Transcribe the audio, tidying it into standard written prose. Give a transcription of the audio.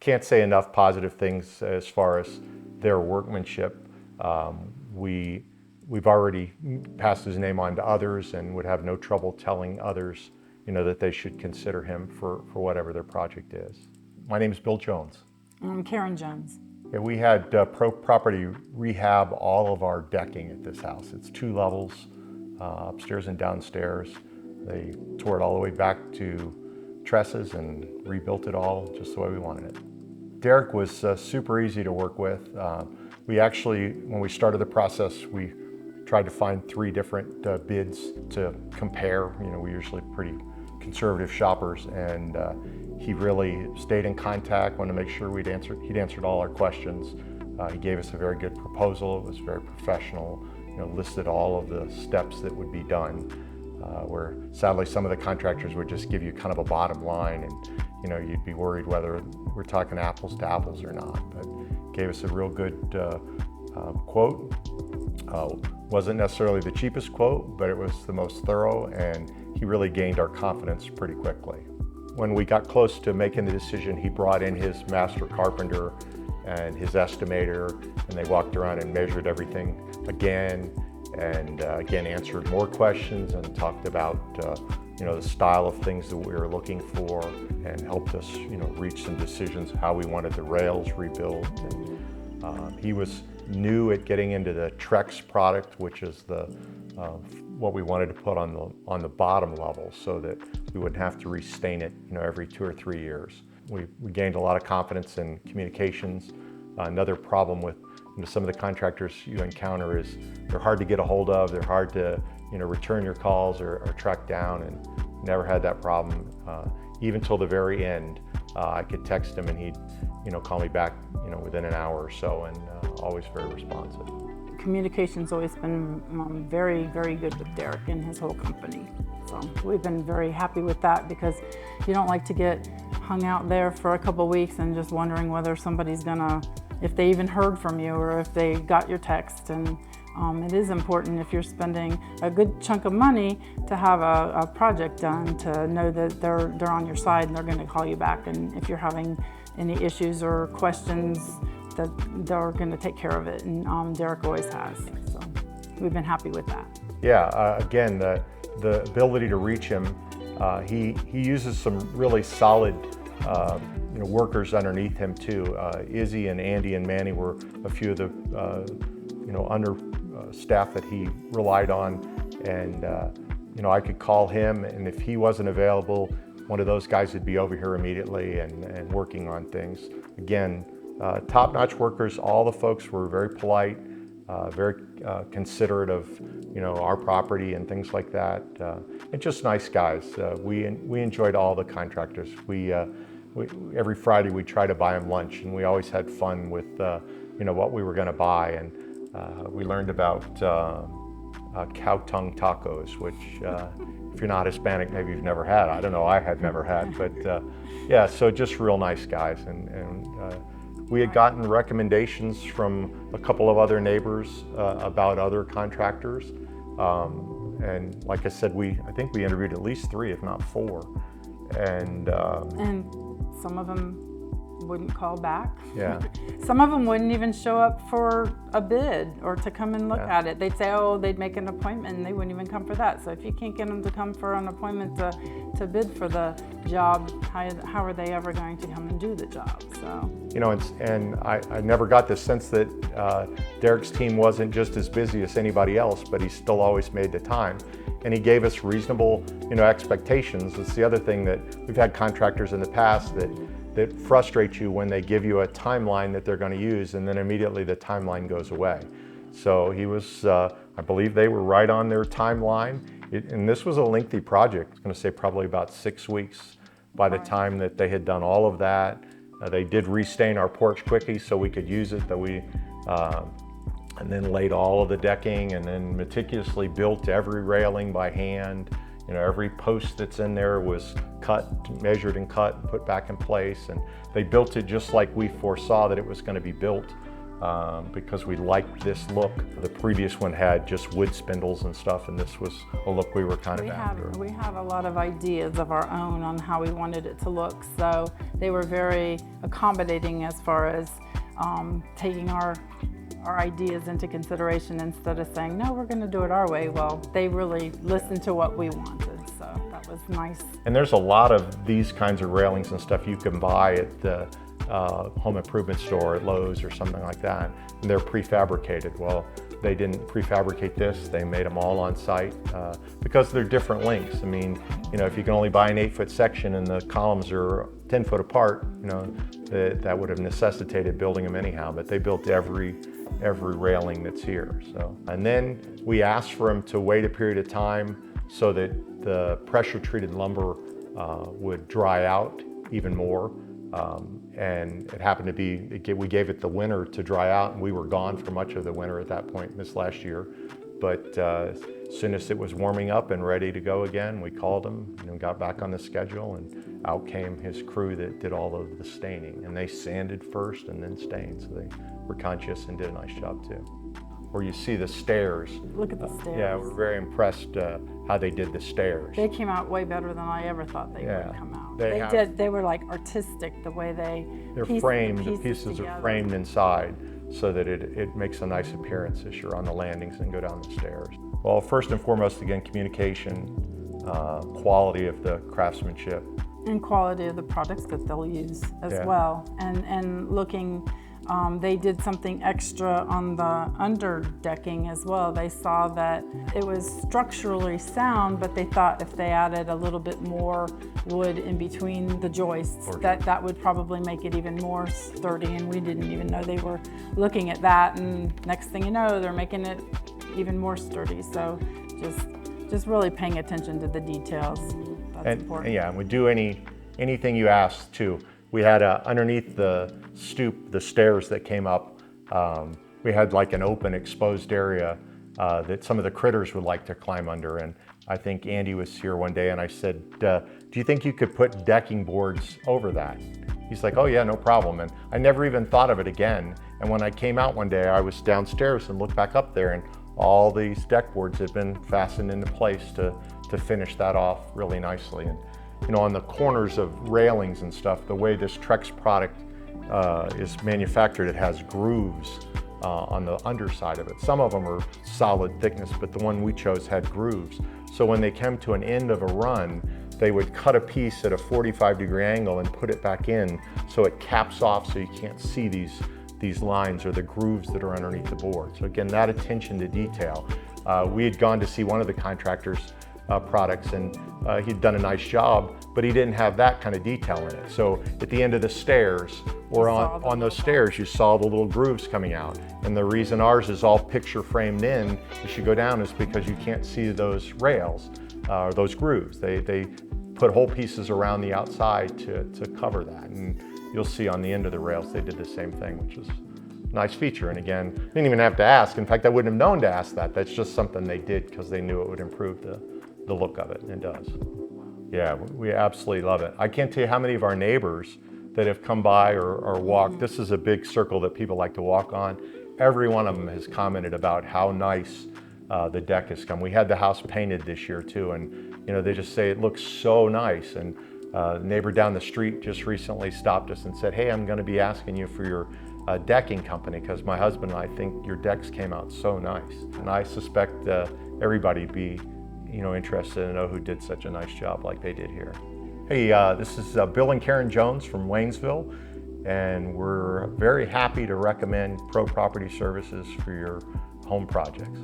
Can't say enough positive things as far as their workmanship. We've already passed his name on to others and would have no trouble telling others, that they should consider him for whatever their project is. My name is Bill Jones. I'm Karen Jones. Yeah, we had property rehab all of our decking at this house. It's 2 levels, upstairs and downstairs. They tore it all the way back to trusses and rebuilt it all just the way we wanted it. Derek was super easy to work with. We actually, when we started the process, we tried to find 3 different bids to compare. We're usually pretty conservative shoppers, and he really stayed in contact, wanted to make sure he'd answered all our questions. He gave us a very good proposal. It was very professional, listed all of the steps that would be done, where sadly some of the contractors would just give you kind of a bottom line, and you'd be worried whether we're talking apples to apples or not. But gave us a real good quote. Wasn't necessarily the cheapest quote, but it was the most thorough, and he really gained our confidence pretty quickly. When we got close to making the decision, he brought in his master carpenter and his estimator, and they walked around and measured everything again, and again answered more questions and talked about the style of things that we were looking for, and helped us reach some decisions how we wanted the rails rebuilt. And he was new at getting into the Trex product, which is the what we wanted to put on the bottom level, so that we wouldn't have to restain it every 2 or 3 years. We gained a lot of confidence in communications. Another problem with some of the contractors you encounter is they're hard to get a hold of. They're hard to return your calls or track down, and never had that problem. Even till the very end, I could text him and he'd call me back within an hour or so, and always very responsive. Communication's always been very, very good with Derek and his whole company. So we've been very happy with that, because you don't like to get hung out there for a couple weeks and just wondering whether somebody's if they even heard from you or if they got your text. And it is important, if you're spending a good chunk of money, to have a project done, to know that they're on your side and they're going to call you back. And if you're having any issues or questions, that they're going to take care of it, and Derek always has. So we've been happy with that. Yeah, again, the ability to reach him, he uses some really solid workers underneath him too. Izzy and Andy and Manny were a few of the under staff that he relied on, and I could call him, and if he wasn't available, one of those guys would be over here immediately and working on things. Again, top-notch workers. All the folks were very polite, very considerate of our property and things like that, and just nice guys. We enjoyed all the contractors. We every Friday we try to buy them lunch, and we always had fun with what we were going to buy. And we learned about cow tongue tacos, which if you're not Hispanic, maybe you've never had. I don't know, I had never had, but yeah, so just real nice guys. And we had gotten recommendations from a couple of other neighbors about other contractors. And like I said, I think we interviewed at least 3, if not 4. And some of them wouldn't call back. Yeah. Some of them wouldn't even show up for a bid or to come and look at it. They'd say, they'd make an appointment, and they wouldn't even come for that. So if you can't get them to come for an appointment to bid for the job, how are they ever going to come and do the job? So and I never got the sense that Derek's team wasn't just as busy as anybody else, but he still always made the time, and he gave us reasonable expectations. It's the other thing that we've had contractors in the past that frustrate you when they give you a timeline that they're going to use, and then immediately the timeline goes away. So he was, I believe they were right on their timeline. And this was a lengthy project. I was going to say probably about 6 weeks by the time that they had done all of that. They did restain our porch quickie so we could use it, and then laid all of the decking, and then meticulously built every railing by hand. Every post that's in there was measured and cut and put back in place, and they built it just like we foresaw that it was going to be built. because we liked this look. The previous one had just wood spindles and stuff, and this was a look we were kind of after. We have a lot of ideas of our own on how we wanted it to look, so they were very accommodating as far as taking our ideas into consideration instead of saying, no, we're going to do it our way. Well, they really listened to what we wanted, so that was nice. And there's a lot of these kinds of railings and stuff you can buy at the home improvement store at Lowe's or something like that, and they're prefabricated. Well, they didn't prefabricate this, they made them all on site because they're different lengths. I mean, you know, if you can only buy an 8-foot section and the columns are 10 foot apart, you know, that would have necessitated building them anyhow, but they built every railing that's here. So, and then we asked for them to wait a period of time so that the pressure treated lumber would dry out even more. And it happened to be, we gave it the winter to dry out, and we were gone for much of the winter at that point this last year. But as soon as it was warming up and ready to go again, we called him and got back on the schedule, and out came his crew that did all of the staining. And they sanded first and then stained, so they were conscious and did a nice job too. Where you see the stairs. Look at the stairs. Yeah, we're very impressed how they did the stairs. They came out way better than I ever thought they would come out. They were like artistic the way they're framed. The pieces are framed inside so that it makes a nice appearance as you're on the landings and go down the stairs. Well, first and foremost, again, communication, quality of the craftsmanship. And quality of the products that they'll use as well. And looking, they did something extra on the underdecking as well. They saw that it was structurally sound, but they thought if they added a little bit more wood in between the joists, that would probably make it even more sturdy, and we didn't even know they were looking at that, and next thing you know, they're making it even more sturdy. So just really paying attention to the details. That's important. Yeah, and we do anything you ask too. We had underneath the stoop, the stairs that came up, we had like an open exposed area that some of the critters would like to climb under. And I think Andy was here one day and I said, do you think you could put decking boards over that? He's like, oh yeah, no problem. And I never even thought of it again. And when I came out one day, I was downstairs and looked back up there, and all these deck boards had been fastened into place to finish that off really nicely. And you know, on the corners of railings and stuff, the way this Trex product is manufactured, it has grooves on the underside of it. Some of them are solid thickness, but the one we chose had grooves. So when they came to an end of a run, they would cut a piece at a 45-degree angle and put it back in so it caps off so you can't see these lines or the grooves that are underneath the board. So again, that attention to detail. We had gone to see one of the contractors' products, and he'd done a nice job, but he didn't have that kind of detail in it. So at the end of the stairs, or on those stairs, you saw the little grooves coming out. And the reason ours is all picture framed in as you go down is because you can't see those rails, or those grooves. They put whole pieces around the outside to cover that. And you'll see on the end of the rails, they did the same thing, which is a nice feature. And again, didn't even have to ask. In fact, I wouldn't have known to ask that. That's just something they did because they knew it would improve the look of it, and it does. Yeah, we absolutely love it. I can't tell you how many of our neighbors that have come by or walked. This is a big circle that people like to walk on. Every one of them has commented about how nice the deck has come. We had the house painted this year too, and you know, they just say it looks so nice. And the neighbor down the street just recently stopped us and said, hey, I'm going to be asking you for your decking company because my husband and I think your decks came out so nice. And I suspect everybody'd be interested to know who did such a nice job like they did here. Hey, this is Bill and Karen Jones from Waynesville, and we're very happy to recommend Pro Property Services for your home projects.